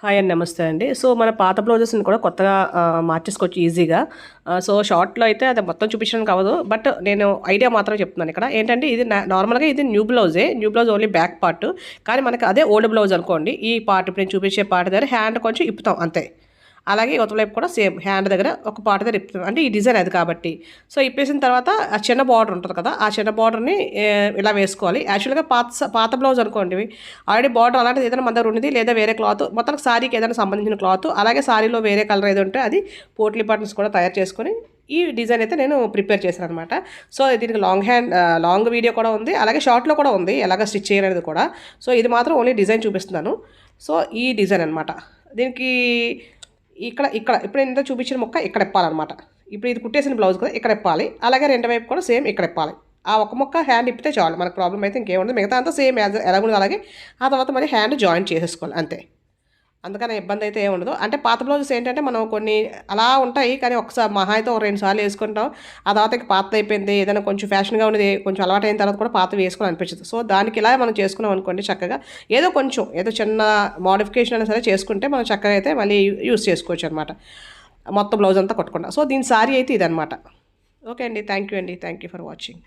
Hi అండి. నమస్తే అండి. సో, మన పాత బ్లౌజెస్‌ని కూడా కొత్తగా మార్చేసుకోవచ్చు ఈజీగా. సో, షార్ట్‌లో అయితే అది మొత్తం చూపించడానికి అవ్వదు. బట్ నేను ఐడియా మాత్రమే చెప్తున్నాను ఇక్కడ. ఏంటంటే ఇది నార్మల్‌గా ఇది న్యూ బ్లౌజే. New blouse only back part. కానీ మనకి అదే ఓల్డ్ బ్లౌజ్ అనుకోండి. ఈ పార్ట్ ఇప్పుడు నేను చూపించే పార్ట్ దగ్గర హ్యాండ్ కొంచెం ఇప్పుతాం అంతే. అలాగే ఇవతల వైపు కూడా సేమ్ హ్యాండ్ దగ్గర ఒక పార్ట్ దగ్గర ఇప్పుతాం. అంటే ఈ డిజైన్ అది కాబట్టి. సో, ఇప్పేసిన తర్వాత ఆ చిన్న బార్డర్ ఉంటుంది కదా! ఆ చిన్న బార్డర్‌ని ఇలా వేసుకోవాలి. యాక్చువల్‌గా పాత బ్లౌజ్ అనుకోండి. ఆల్రెడీ బార్డర్ అలాంటిది ఏదైనా మన దగ్గర ఉన్నది లేదా వేరే క్లాత్ మొత్తానికి సారీకి ఏదైనా సంబంధించిన క్లాత్ అలాగే సారీలో వేరే కలర్ ఏది ఉంటే అది పోట్లీ బటన్స్ కూడా తయారు చేసుకొని ఈ డిజైన్ అయితే నేను ప్రిపేర్ చేశాను అనమాట. సో, దీనికి లాంగ్ వీడియో కూడా ఉంది. అలాగే షార్ట్‌లో కూడా ఉంది. ఎలాగ స్టిచ్ చేయాలనేది కూడా. సో, ఇది మాత్రం ఓన్లీ డిజైన్ చూపిస్తున్నాను. సో, ఈ డిజైన్ అనమాట. దీనికి ఇక్కడ ఇక్కడ ఇప్పుడు నేను ఇందాక చూపించిన ముక్క ఇక్కడ ఇప్పాలన్నమాట. ఇప్పుడు ఇది కుట్టేసిన బ్లౌజ్ కూడా ఇక్కడ ఇప్పాలి. అలాగే రెండు వైపు కూడా సేమ్ ఇక్కడ ఇప్పాలి. ఆ ఒక ముక్క హ్యాండ్ ఇప్పితే చాలు. మనకు ప్రాబ్లమ్ అయితే ఇంకేముండదు. మిగతా అంతా సేమ్ ఎలాగుందో అలాగే ఆ తర్వాత మళ్ళీ హ్యాండ్ జాయింట్ చేసేసుకోవాలి అంతే. అందుకని ఇబ్బంది అయితే ఏమి ఉండదు. అంటే పాత బ్లౌజెస్ ఏంటంటే మనం కొన్ని అలా ఉంటాయి. కానీ ఒకసారి మహా అయితే ఒక 2 సార్లు వేసుకుంటాం. ఆ తర్వాత ఇంక పాతది అయిపోయింది. ఏదైనా కొంచెం ఫ్యాషన్‌గా ఉన్నది కొంచెం అలవాటైన తర్వాత కూడా పాతవి వేసుకోవాలి అనిపించదు. సో, దానికి ఇలా మనం చేసుకున్నాం అనుకోండి చక్కగా ఏదో కొంచెం ఏదో చిన్న మోడిఫికేషన్ అయినా సరే చేసుకుంటే మనం చక్కగా అయితే మళ్ళీ యూజ్ చేసుకోవచ్చు అనమాట. మొత్తం బ్లౌజ్ అంతా కొట్టకుండా. సో, దీని సారీ అయితే ఇదనమాట. ఓకే అండి. థ్యాంక్ యూ అండి. Thank you for watching.